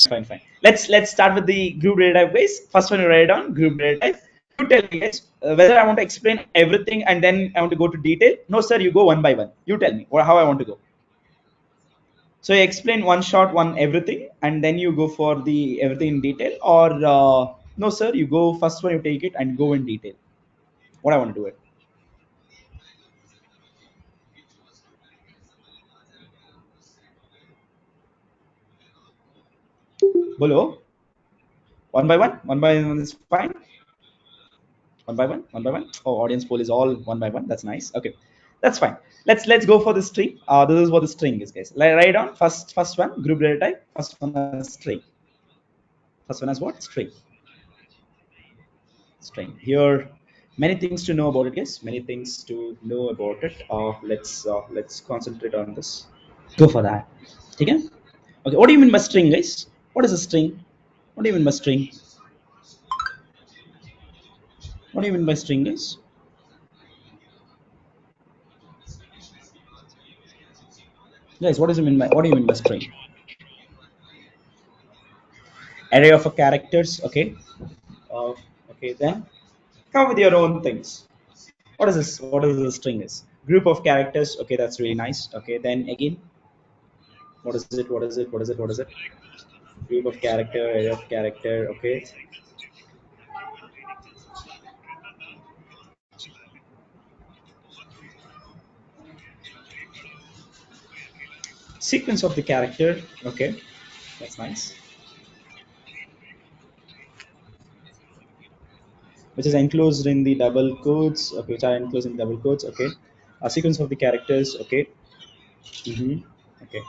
Fine. Let's start with the group data type, guys. First one you write down group data type. You tell me, guys, whether I want to explain everything and then I want to go to detail. No, sir, you go one by one. You tell me how I want to go. So you explain one shot, one everything, and then you go for the everything in detail, or no, sir, you go first one, you take it and go in detail. What I want to do it. Below, one by one is fine. One by one. Oh, audience poll is all one by one. That's nice. Okay, that's fine. Let's go for the string. This is what the string is, guys. Write down first one group data type. First one is string. First one is what? String. String. Here, many things to know about it, guys. Many things to know about it. Let's concentrate on this. Go for that. Okay. Okay. What do you mean by string, guys? What is a string? What do you mean by string? What do you mean by string, guys? Guys, what do you mean by string? Array of a characters. Okay. Uh, okay. Then come with your own things. What is this? What is the string is? Group of characters. Okay, that's really nice. Okay. Then again, what is it? What is it? What is it? What is it? Group of character. Array of character. Okay. Sequence of the character. Okay. That's nice. Which is enclosed in the double quotes, okay, which are enclosed in double quotes, okay. A sequence of the characters, okay. Okay.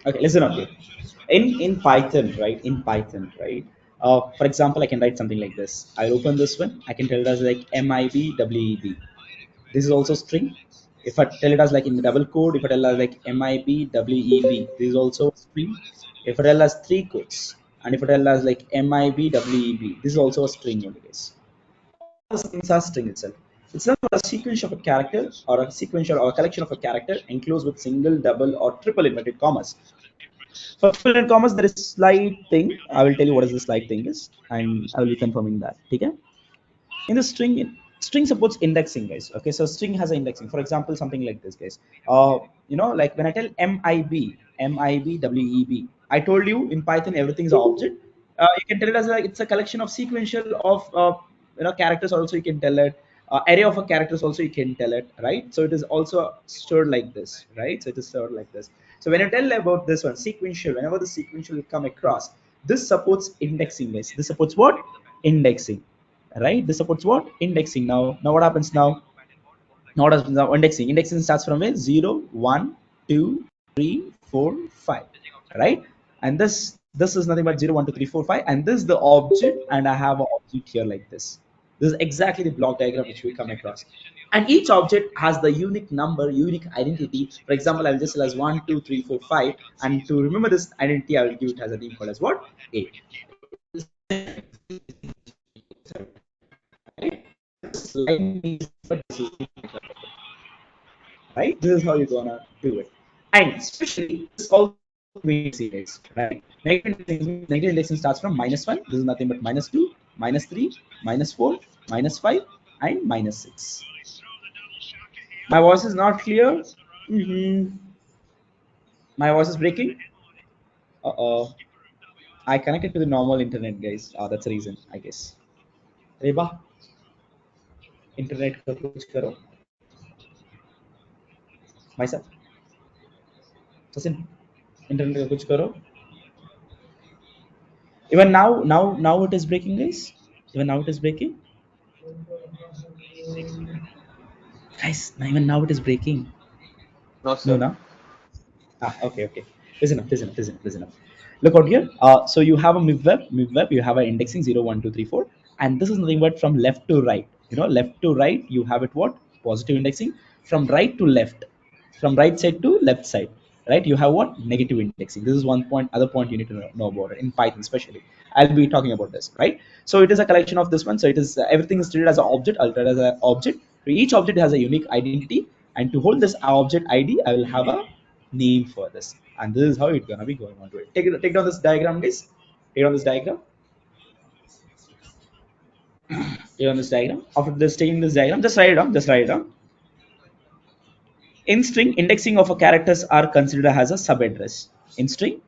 Okay, listen up here. In Python, right? In Python, right? For example, I can write something like this. I'll open this one. I can tell it as like mibweb. This is also string. If I tell it as like in the double code, if I tell it as like mibweb, this is also string. If I tell it as three quotes, and if I tell it as like mibweb, this is also a string only, guys. Those things are string itself. It's not a sequence of a character or a sequential or a collection of a character enclosed with single, double, or triple inverted commas. For triple inverted commas, there is slight thing. I will tell you what is the slight thing is, and I will be confirming that. Okay? In the string supports indexing, guys. Okay, so string has an indexing. For example, something like this, guys. Like when I tell mibweb, I told you in Python everything is an object. You can tell it as like it's a collection of sequential of characters. Also, you can tell it array of a characters. Also, you can tell it, right. So it is also stored like this, right. So it is stored like this. So when I tell about this one sequential, whenever the sequential will come across, this supports indexing, guys. This supports what? Indexing, right. This supports what? Indexing. Now what happens now? Now what happens now? Indexing starts from a 0 1 2 3 4 5, right. And this is nothing but 0 1 2 3 4 5, and this is the object, and I have an object here like this is exactly the block diagram which we come across, and each object has the unique number, unique identity. For example, I'll just tell as 1 2 3 4 5, and to remember this identity I will give it as a name called as what? A. Right? This is how you're gonna do it. And especially this also series, right? Negative indexing starts from -1. This is nothing but -2, -3, -4, -5, and -6. My voice is not clear. Mm-hmm. My voice is breaking. Uh-oh. I connected to the normal internet, guys. That's the reason, I guess. Reba, internet का कुछ करो. Myself. Sachin, internet का कुछ करो. Even now it is breaking, guys. Even now it is breaking, guys. Even now it is breaking. No, No, sir. now. Okay. Listen up. Look out here. So you have a mibweb. You have an indexing 0, 1, 2, 3, 4, and this is nothing but from left to right. Left to right, you have it what? Positive indexing. From right to left, from right side to left side, right? You have what? Negative indexing. This is one point. Other point you need to know about it in Python, especially. I'll be talking about this, right? So it is a collection of this one. So it is everything is treated as an object. I'll treat it as an object. So each object has a unique identity. And to hold this object ID, I will have a name for this. And this is how it's gonna be going on to it. Take down this diagram, guys. Take down this diagram. Take down this diagram. After this, taking this diagram, just write it down. Just write it down. In string, indexing of a characters are considered as a subaddress. In string,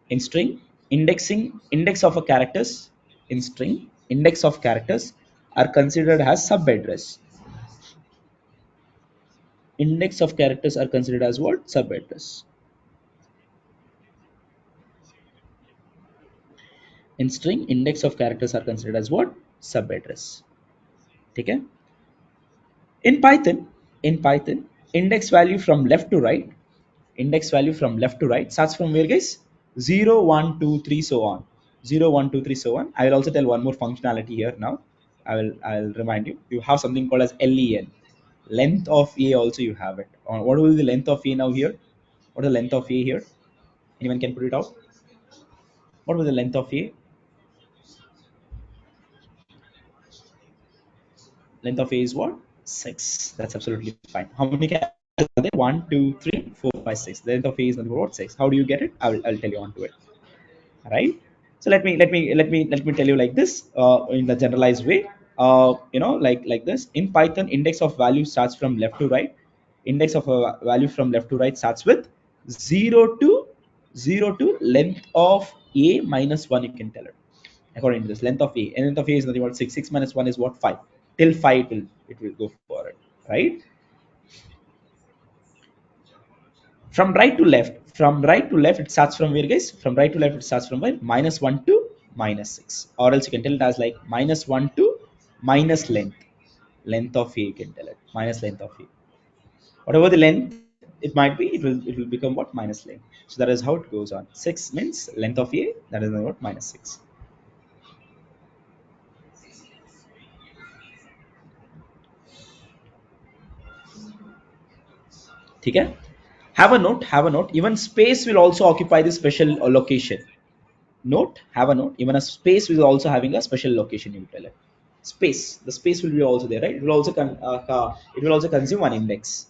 in string, index of a characters in string, index of characters are considered as subaddress. Index of characters are considered as what? Subaddress. In string, index of characters are considered as what? Subaddress. Okay. In Python, index value from left to right, index value from left to right starts from where, guys? 0, 1, 2, 3, so on. 0, 1, 2, 3, so on. I will also tell one more functionality here now. I'll remind you. You have something called as len. Length of a also you have it. What will be the length of a now here? What is the length of a here? Anyone can put it out? What was the length of a? Length of a is what? 6. That's absolutely fine. How many characters are there? 1, 2, 3, 4, 5, 6. The length of a is number what? 6. How do you get it? I'll tell you on to it. Right? So let me tell you like this in the generalized way. Like this. In Python, index of value starts from left to right. Index of a value from left to right starts with 0 to 0 to length of a minus 1. You can tell it according to this length of a. And length of a is nothing but 6. 6 minus 1 is what? 5. Till 5 it will go for it. Right? From right to left it starts from where, guys? From right to left it starts from where? -1 to -6, or else you can tell it as like -1 to minus length of a. You can tell it minus length of a. Whatever the length it might be, it will become what? Minus length. So that is how it goes on. 6 means length of a, that is what? -6. Okay. Have a note. Even space will also occupy this special location. Have a note. Even a space will also having a special location. You tell it. The space will be also there, right? It will also consume one index.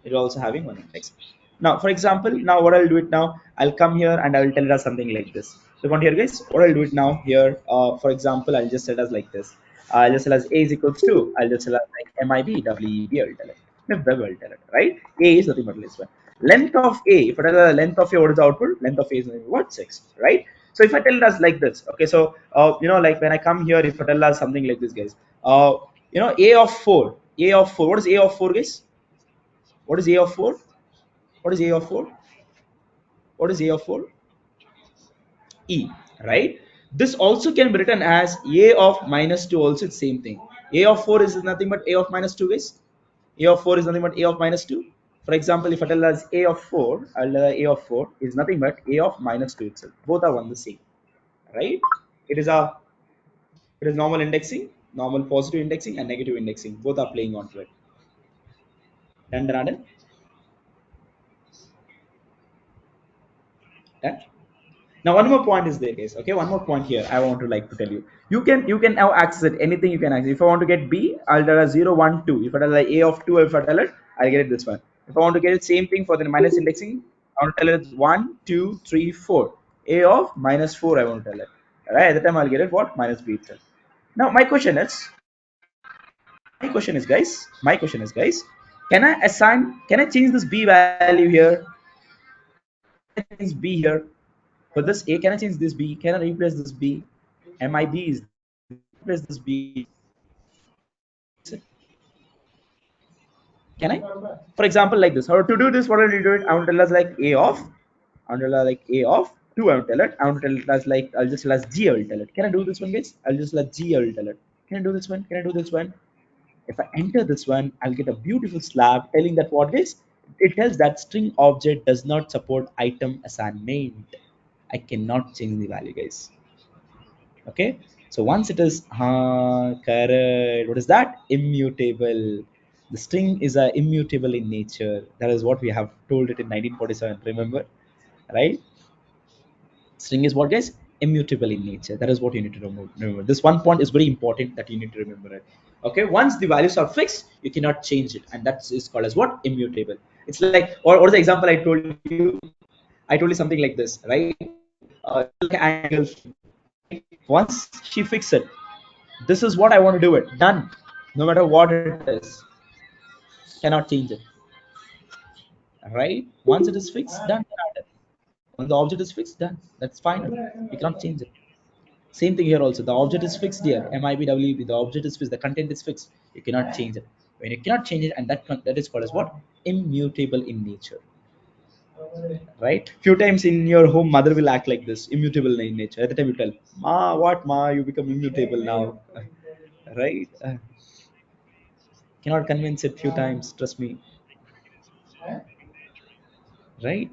It will also having one index. Now, for example, now what I'll do it now, I'll come here and I will tell it as something like this. So come here, guys. What I'll do it now here, for example, I'll just tell it as like this. I'll just tell as a is equals to. I'll just tell as like mibweb. I'll tell it. Mibweb, I'll tell it, right? A is nothing but this one. Length of a. If I tell the length of a, what is the output? Length of a is what? 6, right? So if I tell us like this, okay, so like when I come here, if I tell us something like this, guys, a of 4, what is a of 4, guys? What is a of 4? What is a of 4? What is a of 4? E, right? This also can be written as a of minus 2. Also, it's same thing. A of 4 is nothing but a of minus 2, guys. A of 4 is nothing but a of minus 2. For example, if I tell us a of 4, I'll tell a of 4 is nothing but a of minus 2 itself. Both are one the same, right? It is a It is normal indexing, normal positive indexing, and negative indexing. Both are playing onto it. Done, done, done. Done. Now one more point is there, guys. Okay, one more point here. I want to like to tell you. You can now access it. Anything you can access. If I want to get B, I'll tell a 0, 1, 2. If I tell a of 2, if I tell it, I'll get it this one. If I want to get it same thing for the minus indexing, I want to tell it 1, 2, 3, 4. A of minus 4, I want to tell it. Right? At the time I'll get it what? Minus B itself. Now my question is, guys, can I change this b value here? Can I change b here? For this a, can I change this b? Can I replace this b? Mib is replace this b. Can I? For example, like this. How to do this? What I'll do it? I want to tell us like a of. I want to tell like a of 2. I want to tell it. I want to tell it as like I'll just tell as g. I will tell it. Can I do this one, guys? I'll just let g. I will tell it. Can I do this one? Can I do this one? If I enter this one, I'll get a beautiful slab telling that what is. It tells that string object does not support item assignment. I cannot change the value, guys. Okay. So once it is correct, what is that? Immutable. The string is immutable in nature. That is what we have told it in 1947. Remember, right? String is what, guys? Immutable in nature. That is what you need to remember. This one point is very important that you need to remember it. Okay, once the values are fixed, you cannot change it, and that is called as what? Immutable. It's like, or what is the example I told you? I told you something like this, right? Like and girlfriend, right? Once she fixed it, this is what I want to do it. Done. No matter what it is, cannot change it. Right? Once it is fixed, done. When the object is fixed, done. That's final. You cannot change it. Same thing here also. The object is fixed here. MIBWB. The object is fixed. The content is fixed. You cannot change it. When you cannot change it, and that is called as what? Immutable in nature. Right? Few times in your home, mother will act like this, immutable in nature. At the time you tell, Ma, what Ma? You become immutable now. Right? Cannot convince it few times. Trust me. Right?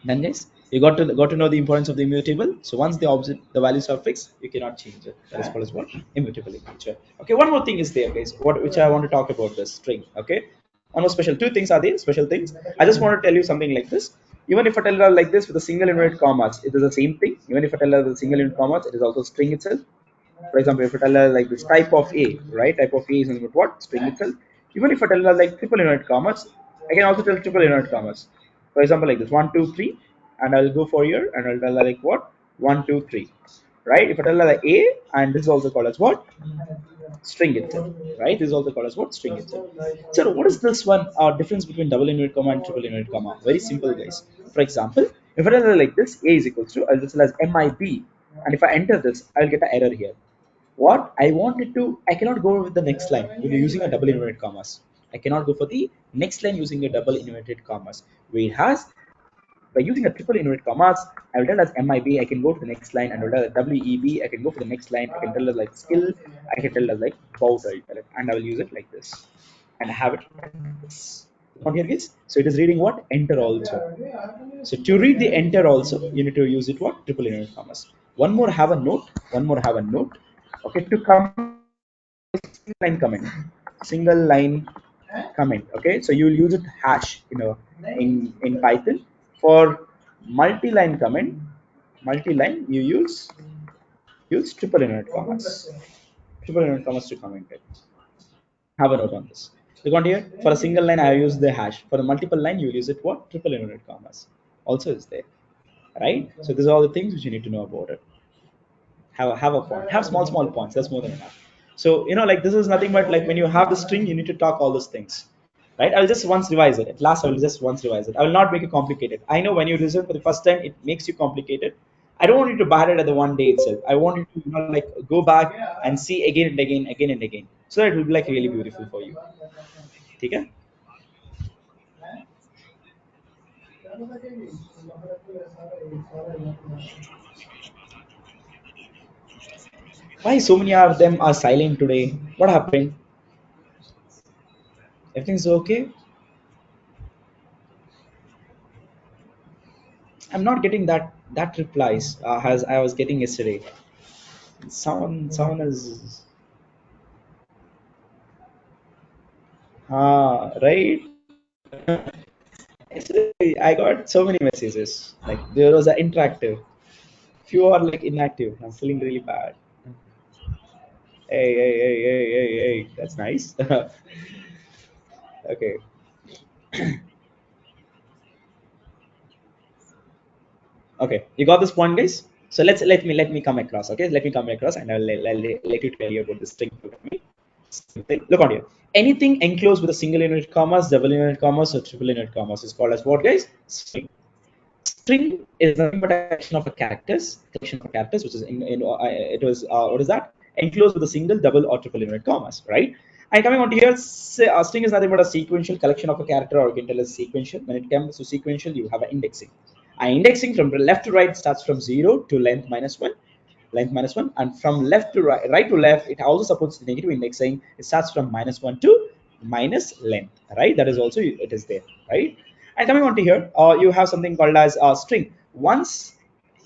Then guys, you got to know the importance of the immutable. So once the values are fixed, you cannot change it. That is called as what? Immutable in nature. Okay, one more thing is there, guys. What which I want to talk about this string. Okay, one more special. Two things are there, special things. I just want to tell you something like this. Even if I tell her like this with a single inverted commas, it is the same thing. Even if I tell her with a single inverted commas, it is also string itself. For example, if I tell her like this type of A, right? Type of A is in what? String itself. Even if I tell her like triple inverted commas, I can also tell triple inverted commas. For example, like this 1, 2, 3, and I'll go for here and I'll tell her like what? 1, 2, 3. Right? If I tell her like A, and this is also called as what? String itself. Right? This is also called as what? String itself. So what is this one difference between double inverted comma and triple inverted comma? Very simple, guys. For example, if I tell her like this, A is equals to, I'll just tell as MIB, and if I enter this, I'll get an error here. What I wanted to, I cannot go with the next line when you're using a double inverted commas. I cannot go for the next line using a double inverted commas. Whereas by using a triple inverted commas, I will tell as MIB, I can go to the next line, and I will tell as WEB, I can go for the next line, I can tell as like skill, I can tell as like bout, and I will use it like this. And have it like this. On here, guys. So it is reading what? Enter also. So to read the enter also, you need to use it what? Triple inverted commas. One more have a note. One more have a note. Okay, to come single line comment. Single line comment. Okay, so you will use it hash, in Python. For multi-line comment, multi-line you use triple inverted commas. Triple inverted commas to comment it. Have a note on this. Look on here. For a single line, I use the hash. For a multiple line, you will use it what? Triple inverted commas. Also is there. Right? So these are all the things which you need to know about it. Have a point. Have small points. That's more than enough. So like this is nothing but like when you have the string, you need to talk all those things. Right? I'll just once revise it. At last, I will just once revise it. I will not make it complicated. I know when you listen for the first time, it makes you complicated. I don't want you to bad it at the one day itself. I want you to like go back and see again and again, again and again. So that it will be like really beautiful for you. Okay? Why so many of them are silent today? What happened? Everything's okay? I'm not getting that replies as I was getting yesterday. Someone is right. Yesterday I got so many messages. Like there was an interactive. Few are like inactive. I'm feeling really bad. Hey. That's nice. Okay. Okay. You got this point, guys. So let me come across. Okay. Let me come across, and I'll let you tell you about this string. Look on here. Anything enclosed with a single inverted commas, double inverted commas, or triple inverted commas is called as what, guys? String. String is nothing but a collection of characters, which is it was what is that? Enclosed with a single, double, or triple inverted commas, right? And coming on to here, a string is nothing but a sequential collection of a character, or you can tell as sequential. When it comes to sequential, you have an indexing. And indexing from left to right starts from 0 to length minus 1, and from left to right to left, it also supports the negative indexing. It starts from -1 to minus length, right? That is also, it is there, right? And coming on to here, you have something called as a string. Once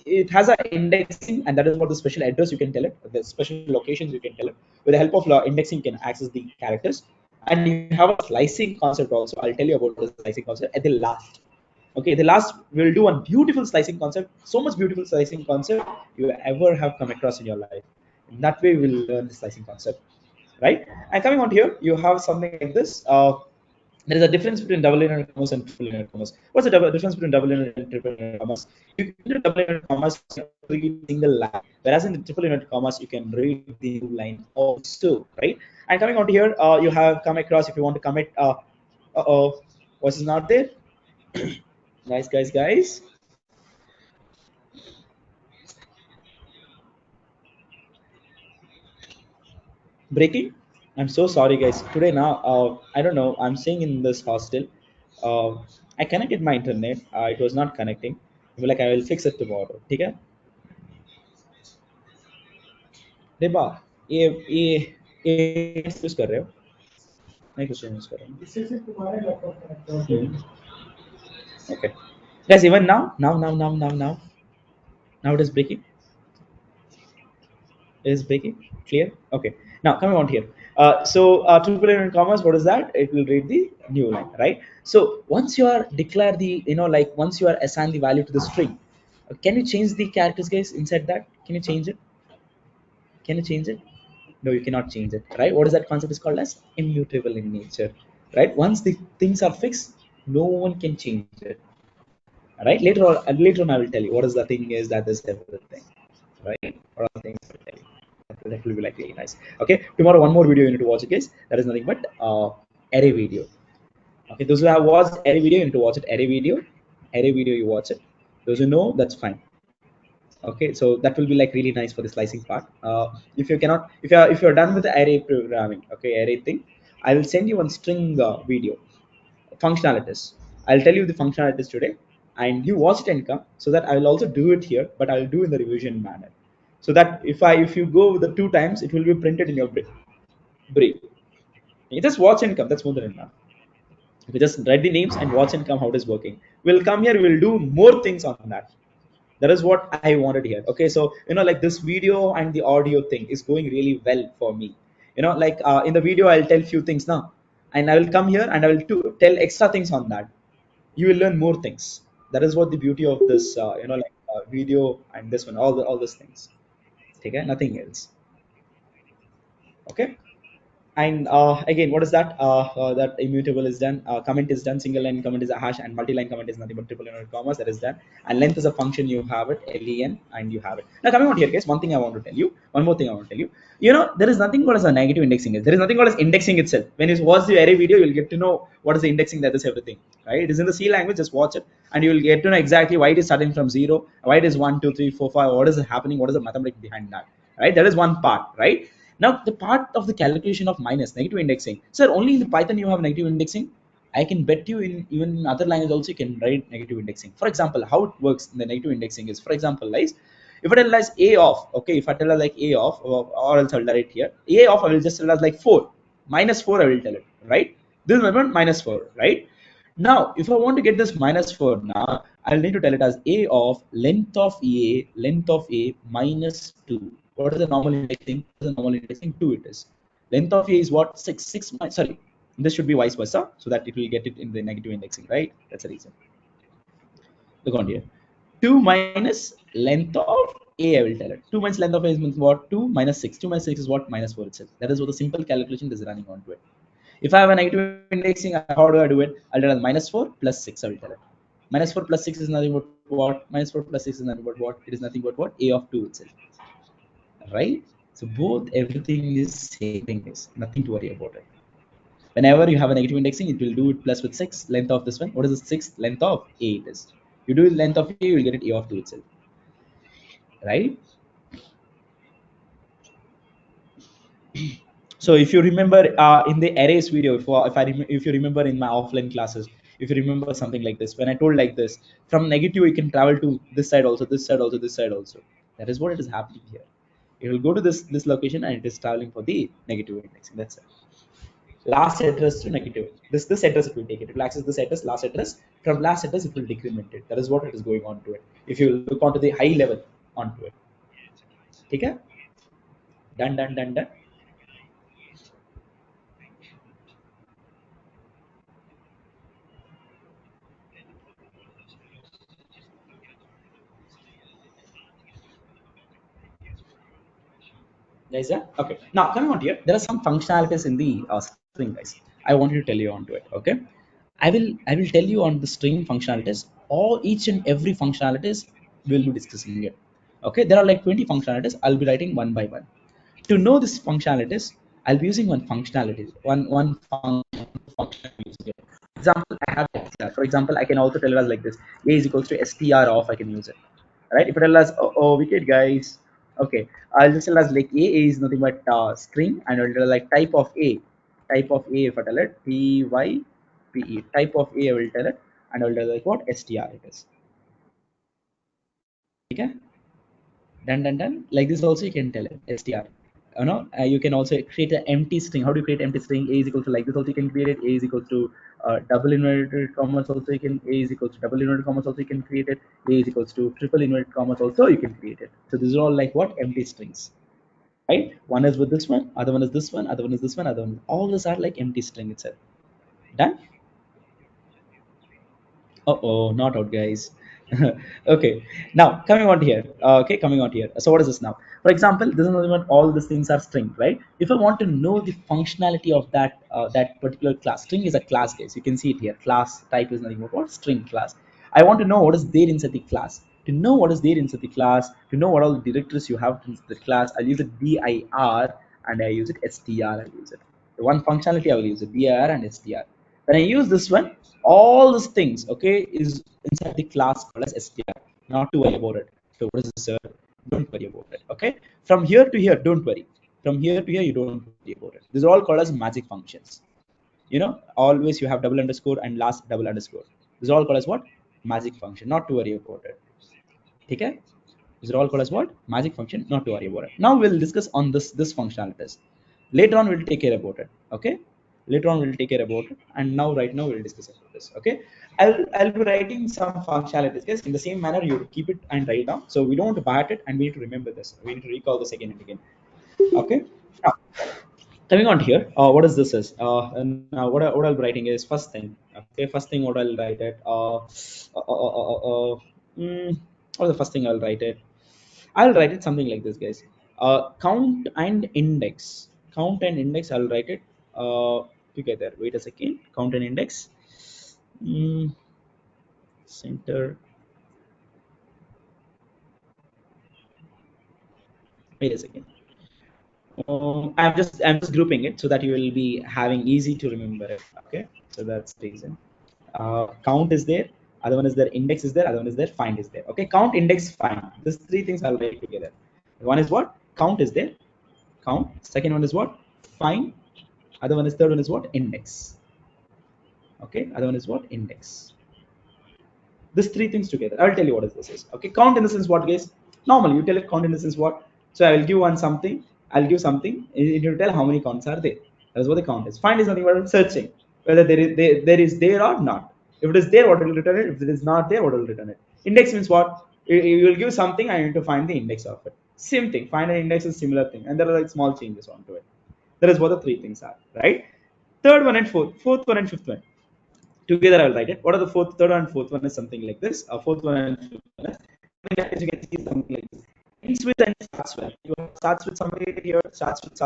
it has an indexing, and that is what the special address you can tell it, the special locations you can tell it. With the help of indexing, you can access the characters. And you have a slicing concept also. I'll tell you about the slicing concept at the last. Okay, the last we'll do one beautiful slicing concept, so much beautiful slicing concept you ever have come across in your life. In that way, we'll learn the slicing concept, right? And coming on here, you have something like this. There is a difference between double inverted commas and triple inverted commas. What's the difference between double inverted and triple inverted commas? You can do double inverted commas, you can read a single line, whereas in the triple inverted commas, you can read the new line also, right? And coming on to here, you have come across if you want to commit. Oh, voice is not there. Guys. Breaking. I'm so sorry, guys. Today now, I don't know. I'm staying in this hostel. Uh, I connected my internet. It was not connecting. Like I will fix it tomorrow. Okay? देबा ये ये use कर रहे हो नहीं कुछ use कर रहे हो इससे सिर्फ तुम्हारे लैपटॉप कनेक्ट हो okay guys even now it is breaking. It is breaking. Clear. Okay, now coming on here. Triple in commas, what is that? It will read the new line, right? So once you are declare the, like once you are assign the value to the string, can you change the characters, guys, inside that? Can you change it? Can you change it? No, you cannot change it, right? What is that concept is called as immutable in nature, right? Once the things are fixed, no one can change it, right? Later on I will tell you what is the thing is that is everything, right? What are the things I will tell you. That will be like really nice. Okay, tomorrow one more video you need to watch it, guys. That is nothing but array video. Okay, those who have watched array video, you need to watch it. Array video you watch it. Those who know, that's fine. Okay, so that will be like really nice for the slicing part. If you cannot, if you're done with the array programming, okay, array thing, I will send you one string video functionalities. I'll tell you the functionalities today, and you watch it and come, so that I will also do it here, but I'll do in the revision manner, so that if you go with the two times, it will be printed in your brain. You just watch and come, that's more than enough. You just write the names and watch and come how it is working. We'll come here, we'll do more things on that. That is what I wanted here. Okay, so like this video and the audio thing is going really well for me. Like in the video I'll tell few things now, and I will come here and I will tell extra things on that. You will learn more things. That is what the beauty of this like video and this one, all these things. Okay, nothing else. Okay. And again, what is that? That immutable is done. Comment is done. Single line comment is a hash, and multi-line comment is nothing but triple inverted commas. That is done. And length is a function. You have it, len, and you have it. Now coming on here, guys. One thing I want to tell you. One more thing I want to tell you. There is nothing called as a negative indexing. There is nothing called as indexing itself. When you watch the array video, you'll get to know what is the indexing. That is everything, right? It is in the C language. Just watch it, and you will get to know exactly why it is starting from zero, why it is 1, 2, 3, 4, 5. What is happening? What is the mathematics behind that? Right? That is one part, right? Now, the part of the calculation of minus negative indexing, sir, only in the Python you have negative indexing. I can bet you in even in other languages also you can write negative indexing. For example, how it works in the negative indexing is, for example, like if I tell as a of, okay, if I tell us like a of, or else I'll write here a of, I will just tell us like 4 minus 4. I will tell it, right? This is my minus 4, right? Now, if I want to get this minus 4 now, I'll need to tell it as a of length of a minus 2. What is the normal indexing? What is the normal indexing? 2 it is. Length of a is what? 6. Sorry. This should be vice versa, so that it will get it in the negative indexing, right? That's the reason. Look on here. 2 minus length of a, I will tell it. 2 minus length of a is what? 2 minus 6. 2 minus 6 is what? Minus 4 itself. That is what the simple calculation is running onto it. If I have a negative indexing, how do I do it? I'll tell it minus 4 plus 6. I will tell it. Minus 4 plus 6 is nothing but what? Minus 4 plus 6 is nothing but what? It is nothing but what? A of 2 itself. Right? So both everything is same thing is nothing to worry about it. Whenever you have a negative indexing, it will do it plus with 6 length of this one. What is the 6th length of A it is? You do length of A, you will get it A of 2 itself. Right? So if you remember in the arrays video, if you remember in my offline classes, if you remember something like this, when I told like this, from negative you can travel to this side also, this side also, this side also. That is what it is happening here. It will go to this location and it is traveling for the negative indexing. That's it. Last address to negative. This address it will take it. It will access this address, last address. From last address it will decrement it. That is what it is going on to it. If you look onto the high level onto it. Okay? Done. Guys, yeah. Okay. Now coming on here, there are some functionalities in the string, guys. I want you to tell you onto it. Okay. I will tell you on the string functionalities. All each and every functionalities we'll be discussing it. Okay. There are like 20 functionalities. I'll be writing one by one. To know this functionalities, I'll be using one functionality, one function I'm using it. Example, I have str. For example, I can also tell us like this: a is equals to str off. I can use it, right? If I tell us, oh, wicked guys, okay, I'll just tell us like a is nothing but string, and I'll tell like type of a. If I tell it type type of a, I will tell it, and I'll tell like what str it is. Okay, done. Like this also you can tell it str. You can also create an empty string. How do you create empty string? A is equal to like this also you can create it. A is equal to double inverted commas also you can. A is equal to double inverted commas also you can create it. A is equals to triple inverted commas also you can create it. So these are all like what empty strings, right? One is with this one, other one is this one, other one is this one, other one. All these are like empty string itself. Done. Oh, not out, guys. Okay, now coming on here. Okay, coming on here. So what is this now? For example, this is when all these things are string, right? If I want to know the functionality of that particular class, string is a class, guys. You can see it here. Class type is nothing but what string class. I want to know what is there inside the class. To know what is there inside the class, to know what all the directories you have inside the class, I'll use it dir and I use it str. I'll use it. The one functionality I will use it dir and str. When I use this one, all these things, okay, is inside the class called as str. Not to worry about it. So what is this, sir? Don't worry about it. Okay. From here to here, don't worry. From here to here, you don't worry about it. These are all called as magic functions. Always you have double underscore and last double underscore. These are all called as what? Magic function. Not to worry about it. Okay. These are all called as what? Magic function. Not to worry about it. Now we'll discuss on this functionalities. Later on we'll take care about it. Okay. Later on we'll take care about it. And now right now we'll discuss about this. Okay. I'll be writing some functionalities. Guys, in the same manner you keep it and write it down. So we don't want to bat it and we need to remember this. We need to recall this again and again. Okay. Now, coming on here, what is this is? And what I'll be writing is first thing. Okay. First thing what I'll write it. What is the first thing I'll write it? I'll write it something like this, guys. Count and index. Count and index. I'll write it together. Wait a second. Count and index. Mm, center. Wait a second. I'm just grouping it so that you will be having easy to remember it. Okay. So that's the reason. Count is there. Other one is there. Index is there. Other one is there. Find is there. Okay. Count, index, find. These three things I'll write together. One is what? Count is there. Count. Second one is what? Find. Other one is third one is what? Index. Okay. Other one is what? Index. These three things together. I'll tell you what is this is. Okay. Count in the sense what, guys? Normally you tell it count in the sense what. So I will give one something. I'll give something. It will tell how many counts are there. That's what the count is. Find is nothing but searching whether there is there or not. If it is there, what will return it? If it is not there, what will return it? Index means what? You will give something. I need to find the index of it. Same thing. Find an index is similar thing, and there are like small changes onto it. That is what the three things are, right? Third one and fourth one and fifth one. Together I'll write it. What are the third one and fourth one is something like this. Fourth one and fifth one is, as you can see, something like this. Ends with and starts with. You starts with somebody here, starts with.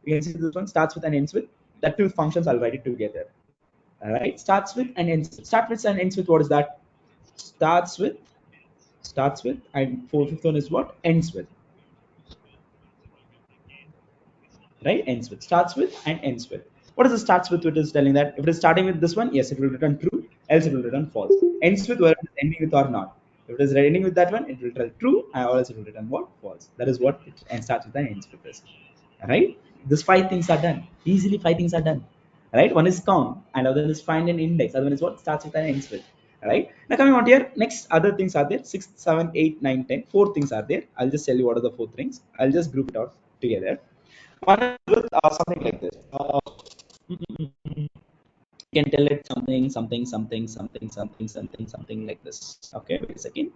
You can see this one starts with and ends with. That two functions I'll write it together. All right. Starts with and ends. Start with and ends with. What is that? Starts with, and fifth one is what? Ends with. Right? Ends with. Starts with and ends with. What is the starts with? It is telling that if it is starting with this one, yes, it will return true, else it will return false. Ends with, whether it is ending with or not. If it is ending with that one, it will return true, or else it will return what? False. That is what it and starts with and ends with this. Right? These five things are done. Easily five things are done. Right? One is count, and other is find an index. Other one is what starts with and ends with. Right? Now coming on here, next other things are there. 6, 7, 8, 9, 10. Four things are there. I'll just tell you what are the four things. I'll just group it out together. One is with something like this. You can tell it something like this. Okay, wait a second.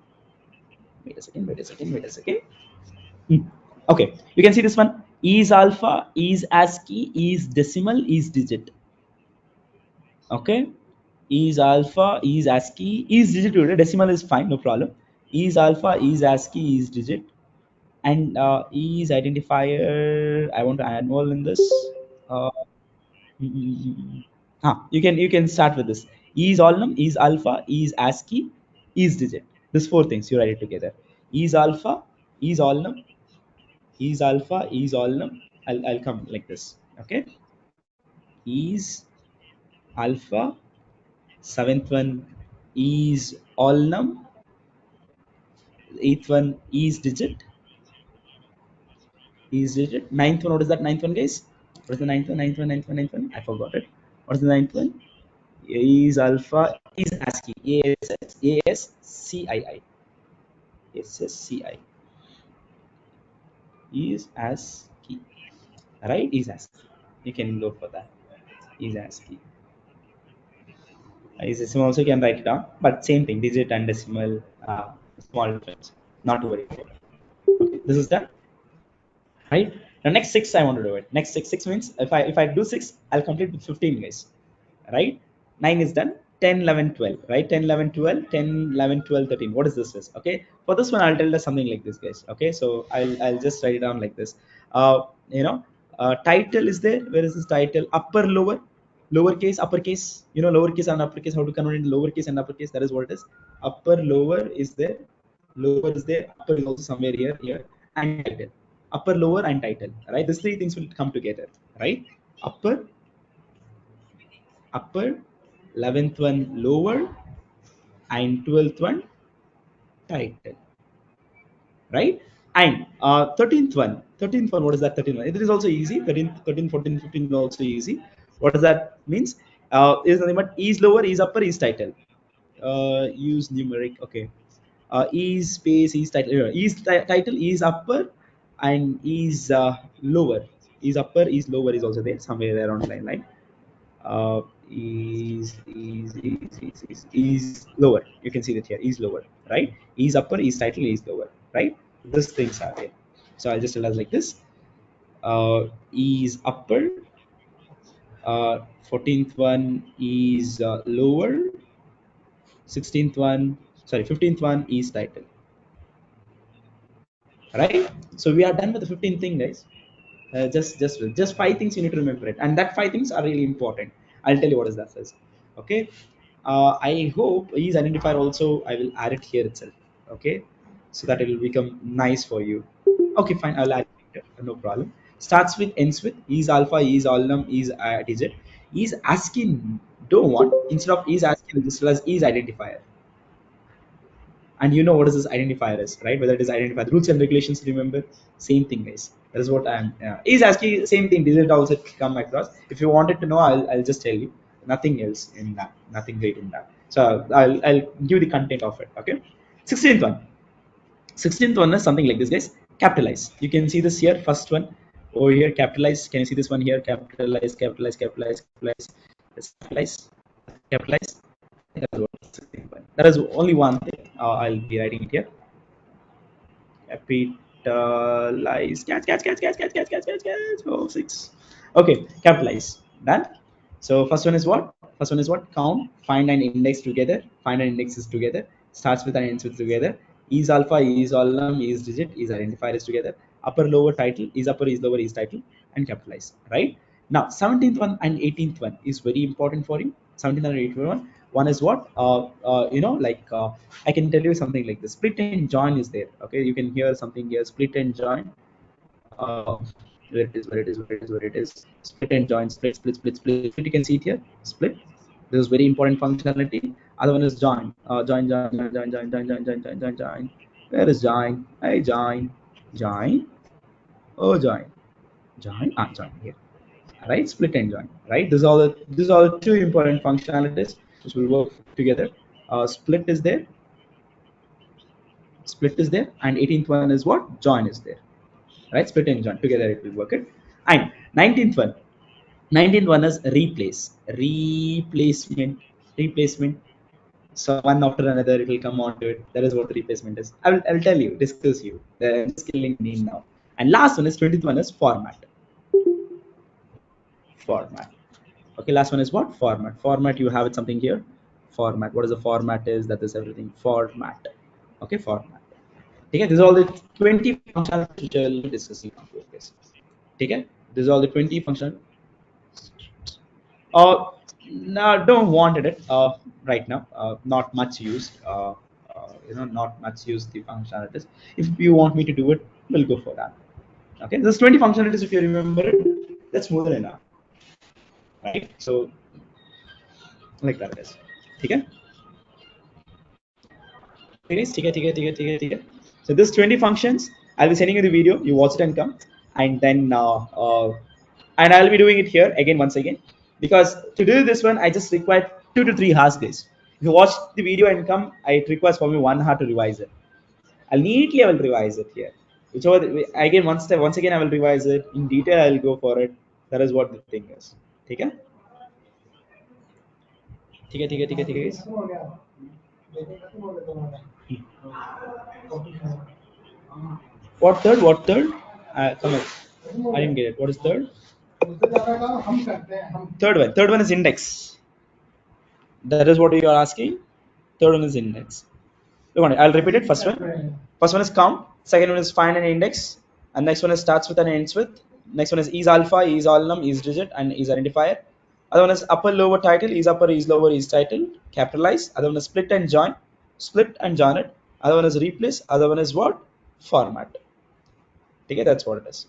Hmm. Okay, you can see this one. Is alpha, is ASCII, is decimal, is digit. Okay, is alpha, is ASCII, is digit. Decimal is fine, no problem. Is alpha, is ASCII, is digit. And is identifier. I want to add more in this. Uh, you can start with this. Is all num, is alpha, is ASCII, is digit. These four things you write it together. Is alpha, is all num, is alpha, is all num. I'll come like this. Okay. Is alpha. Seventh one is all num. Eighth one is digit. Is digit. Ninth one. What is that ninth one, guys? What is the ninth one? Ninth one. Ninth one. Ninth one. I forgot it. What is the ninth one? Is alpha, is ASCII, ASCII, ASCII, is ASCII, right? Is ASCII. You can go for that. Is ASCII. Is decimal also you can write it down, but same thing, digit and decimal, small difference. Not to worry about. Okay, this is done, right? The next six I want to do it. Next six means if I do six, I'll complete with 15 guys, right? 9 is done. 10, 11, 12, right? 10, 11, 12, 10, 11, 12, 13. What is this is? Okay. For this one, I'll tell you something like this, guys. Okay. So I'll just write it down like this. You know, title is there. Where is this title? Upper, lower, lowercase, uppercase. You know, lowercase and uppercase, how to convert into lowercase and uppercase. That is what it is. Upper, lower is there. Lower is there. Upper is also somewhere here. And title. Upper, lower, and title. Right. These three things will come together. Right. Upper, 11th one lower, and 12th one title, right? And 13th one, what is that 13th one? It is also easy. 13th, 13, 14, 15 is also easy. What does that means? Is nothing but is lower, is upper, is title. Use numeric, okay. Is space, is title. Title, is upper, and is lower. Is upper, is lower is also there, somewhere there on the line, right? uh, is lower. You can see that here is lower, right? Is upper, is title, is lower, right? These things are there. So I'll just tell us like this. Is upper. 14th one is lower. 16th one, sorry, 15th one is title, right? So we are done with the 15th thing, guys. Just five things you need to remember it, and that five things are really important. I'll tell you what is that says. Okay. I hope is identifier also I will add it here itself. Okay, so that it will become nice for you. Okay, fine, I'll add it, no problem. Starts with, ends with, is alpha, is alnum, is digit, is asking. Don't want, instead of is asking, just as is identifier. And you know what is this identifier is, right? Whether it is identifier, the rules and regulations, remember, same thing, guys. That is what I'm is asking, same thing. Did it also come across? If you wanted to know, I'll just tell you. Nothing else in that, nothing great in that. So I'll give the content of it. Okay. 16th one. 16th one is something like this, guys. Capitalize. You can see this here, first one over here, capitalize. Can you see this one here? Capitalize, capitalize, capitalize, capitalize. Let's capitalize, capitalize. That is what 16th one. That is only one thing. I'll be writing it here. Capitalize. Catch. Oh, six. Okay, capitalize. Done. So first one is what? First one is what? Count, find and index together. Find and index is together. Starts with and ends with together. Is alpha, is column, is digit, is identifier is together. Upper, lower, title, is upper, is lower, is title, and capitalize. Right? Now, 17th one and 18th one is very important for you. 17th and 18th one. One is what? I can tell you something like this. Split and join is there. Okay, you can hear something here. Split and join. Uh, where it is. Split and join. Split. You can see it here. Split. This is very important functionality. Other one is join. Join. Where is join? Hey, join. Oh, join here. Right, split and join. Right. These are the two important functionalities which will work together. Split is there, and 18th one is what? Join is there. Right, split and join together it will work it. And 19th one is replacement. So one after another it will come on to it. That is what the replacement is. I will tell you, discuss you. The skilling name now. And last one is 20th one is format. Okay, last one is what? Format, you have it something here. Format, what is the format is? That is everything. Format. Okay, format. ठीक है, these are all the 20 functionalities which I will be discussing on this. ठीक है, these are all the 20 function. No, don't wanted it right now. Not much used. Not much used the functionalities. If you want me to do it, we'll go for that. Okay, there's 20 functionalities. If you remember it, that's more than enough, right? So like that it is. ठीक है, ठीक है. So this 20 functions, I'll be sending you the video. You watch it and come, and then and I'll be doing it here again once again, because to do this one I just require 2 to 3 hours, guys. If you watch the video and come, it requires for me 1 hour to revise it. I will revise it here. Whichever again once again I will revise it in detail. I'll go for it. That is what the thing is. ठीक है, ठीक है guys. What third? What third? Come on. I didn't get it. What is third? Third one. Third one is index. That is what you are asking. Third one is index. Look on it. I'll repeat it. First one. First one is count. Second one is find an index. And next one is starts with and ends with. Next one is alpha, is all num, is digit, and is identifier. Other one is upper lower title, is upper, is lower, is title, capitalize. Other one is split and join. Split and join it. Other one is replace. Other one is what? Format. Okay, that's what it is.